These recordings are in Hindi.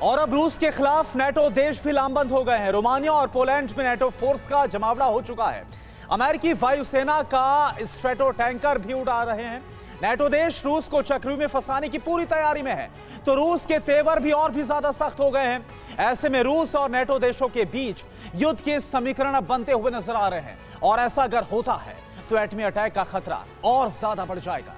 और अब रूस के खिलाफ नेटो देश भी लामबंद हो गए हैं। रोमानिया और पोलैंड में नेटो फोर्स का जमावड़ा हो चुका है। अमेरिकी वायुसेना का स्ट्रेटो टैंकर भी उड़ा रहे हैं। नेटो देश रूस को चक्रव्यूह में फंसाने की पूरी तैयारी में है, तो रूस के तेवर भी और भी ज्यादा सख्त हो गए हैं। ऐसे में रूस और नेटो देशों के बीच युद्ध के समीकरण अब बनते हुए नजर आ रहे हैं, और ऐसा अगर होता है तो एटमी अटैक का खतरा और ज्यादा बढ़ जाएगा।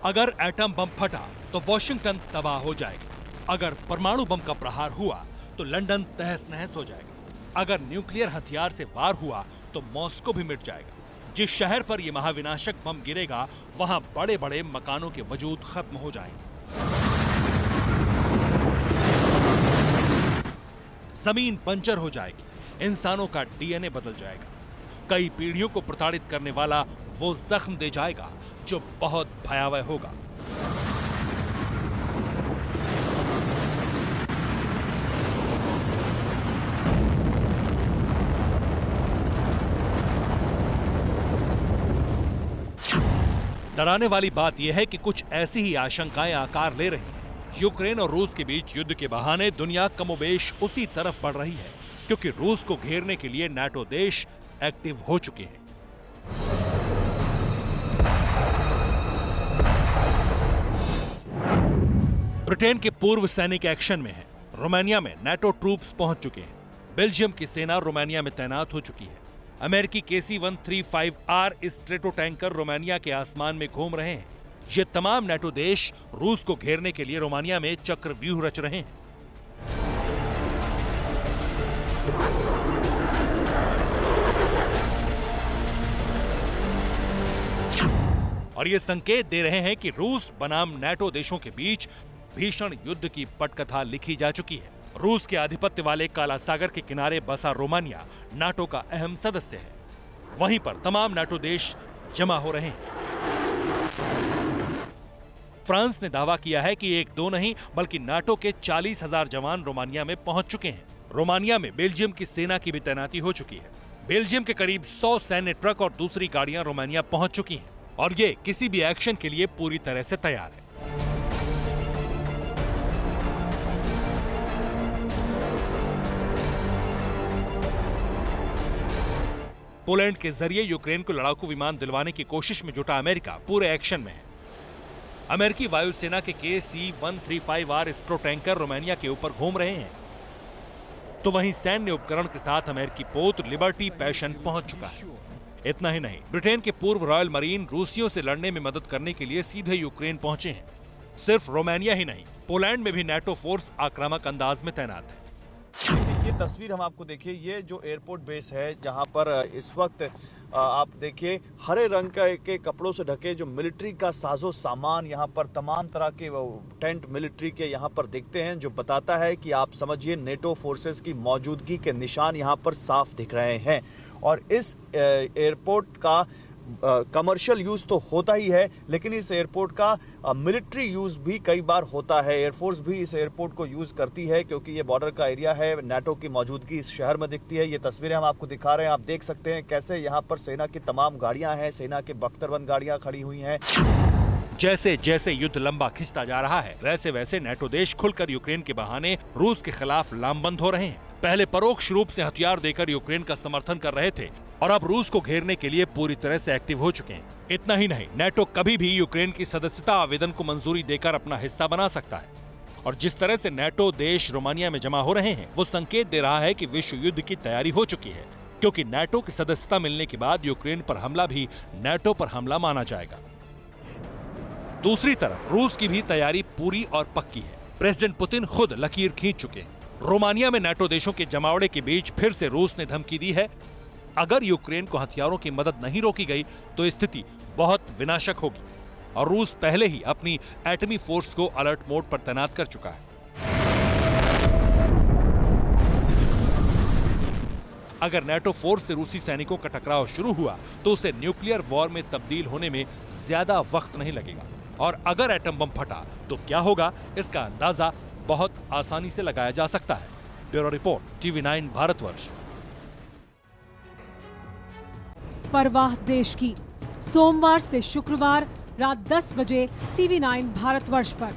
अगर एटम बम फटा तो वॉशिंगटन तबाह हो जाएगा। अगर परमाणु बम का प्रहार हुआ तो लंदन तहस नहस हो जाएगा। अगर न्यूक्लियर हथियार से वार हुआ तो मॉस्को भी मिट जाएगा। जिस शहर पर यह महाविनाशक बम गिरेगा वहां बड़े बड़े मकानों के वजूद खत्म हो जाएंगे। जमीन बंजर हो जाएगी, इंसानों का डीएनए बदल जाएगा। कई पीढ़ियों को प्रताड़ित करने वाला वो जख्म दे जाएगा जो बहुत भयावह होगा। डराने वाली बात यह है कि कुछ ऐसी ही आशंकाएं आकार ले रही हैं। यूक्रेन और रूस के बीच युद्ध के बहाने दुनिया कमोबेश उसी तरफ बढ़ रही है, क्योंकि रूस को घेरने के लिए नाटो देश एक्टिव हो चुके हैं। ब्रिटेन के पूर्व सैनिक एक्शन में हैं। रोमानिया में नाटो ट्रूप्स पहुंच चुके हैं। बेल्जियम की सेना रोमानिया में तैनात हो चुकी है। अमेरिकी KC-135R स्ट्रेटो टैंकर रोमानिया के आसमान में घूम रहे हैं। ये तमाम नाटो देश रूस को घेरने के लिए रोमानिया में चक्रव्यूह रच रहे हैं। और ये संकेत दे रहे हैं कि रूस बनाम नाटो देशों के बीच भीषण युद्ध की पटकथा लिखी जा चुकी है। रूस के आधिपत्य वाले काला सागर के किनारे बसा रोमानिया नाटो का अहम सदस्य है। वहीं पर तमाम नाटो देश जमा हो रहे हैं। फ्रांस ने दावा किया है कि एक दो नहीं बल्कि नाटो के 40,000 जवान रोमानिया में पहुंच चुके हैं। रोमानिया में बेल्जियम की सेना की भी तैनाती हो चुकी है। बेल्जियम के करीब 100 सैन्य ट्रक और दूसरी गाड़ियां रोमानिया पहुंच चुकी हैं, और ये किसी भी एक्शन के लिए पूरी तरह से तैयार है। पोलैंड के जरिए यूक्रेन को लड़ाकू विमान दिलवाने की कोशिश में जुटा अमेरिका पूरे एक्शन में है। अमेरिकी वायुसेना के KC-135R स्ट्रो टैंकर रोमानिया के ऊपर घूम रहे हैं, तो वहीं सैन्य उपकरण के साथ अमेरिकी पोत लिबर्टी पैशन पहुंच चुका है। इतना ही नहीं, ब्रिटेन के पूर्व रॉयल मरीन रूसियों से लड़ने में मदद करने के लिए सीधे यूक्रेन पहुंचे हैं। सिर्फ रोमानिया ही नहीं, पोलैंड में भी नाटो फोर्स आक्रामक अंदाज में तैनात है। ये तस्वीर हम आपको देखिए, ये जो एयरपोर्ट बेस है जहां पर इस वक्त आप देखिए हरे रंग के कपड़ों से ढके जो मिलिट्री का साजो सामान, यहाँ पर तमाम तरह के टेंट मिलिट्री के यहाँ पर दिखते हैं, जो बताता है कि आप समझिए नेटो फोर्सेस की मौजूदगी के निशान यहाँ पर साफ दिख रहे हैं। और इस एयरपोर्ट का कमर्शियल यूज तो होता ही है, लेकिन इस एयरपोर्ट का मिलिट्री यूज भी कई बार होता है। एयरफोर्स भी इस एयरपोर्ट को यूज करती है, क्योंकि ये बॉर्डर का एरिया है। नाटो की मौजूदगी इस शहर में दिखती है। ये तस्वीरें हम आपको दिखा रहे हैं, आप देख सकते हैं कैसे यहाँ पर सेना की तमाम गाड़ियां हैं, सेना के बख्तरबंद गाड़ियां खड़ी हुई हैं। जैसे जैसे युद्ध लंबा खिंचता जा रहा है, वैसे वैसे नाटो देश खुलकर यूक्रेन के बहाने रूस के खिलाफ लामबंद हो रहे हैं। पहले परोक्ष रूप से हथियार देकर यूक्रेन का समर्थन कर रहे थे, और अब रूस को घेरने के लिए पूरी तरह से एक्टिव हो चुके हैं। इतना ही नहीं, नाटो कभी भी यूक्रेन की सदस्यता आवेदन को मंजूरी देकर अपना हिस्सा बना सकता है। और जिस तरह से नाटो देश रोमानिया में जमा हो रहे हैं, वो संकेत दे रहा है कि विश्व युद्ध की तैयारी हो चुकी है, क्योंकि नाटो की सदस्यता मिलने के बाद यूक्रेन पर हमला भी नाटो पर हमला माना जाएगा। दूसरी तरफ रूस की भी तैयारी पूरी और पक्की है। प्रेसिडेंट पुतिन खुद लकीर खींच चुके हैं। रोमानिया में नाटो देशों के जमावड़े के बीच फिर से रूस ने धमकी दी है, अगर यूक्रेन को हथियारों की मदद नहीं रोकी गई तो स्थिति बहुत विनाशक होगी। और रूस पहले ही अपनी एटमी फोर्स को अलर्ट मोड पर तैनात कर चुका है। अगर नाटो फोर्स से रूसी सैनिकों का टकराव शुरू हुआ तो उसे न्यूक्लियर वॉर में तब्दील होने में ज्यादा वक्त नहीं लगेगा। और अगर एटम बम फटा तो क्या होगा, इसका अंदाजा बहुत आसानी से लगाया जा सकता है। Bureau report, TV9 Bharatvarsh. परवाह देश की, सोमवार से शुक्रवार रात 10 बजे TV9 भारतवर्ष पर।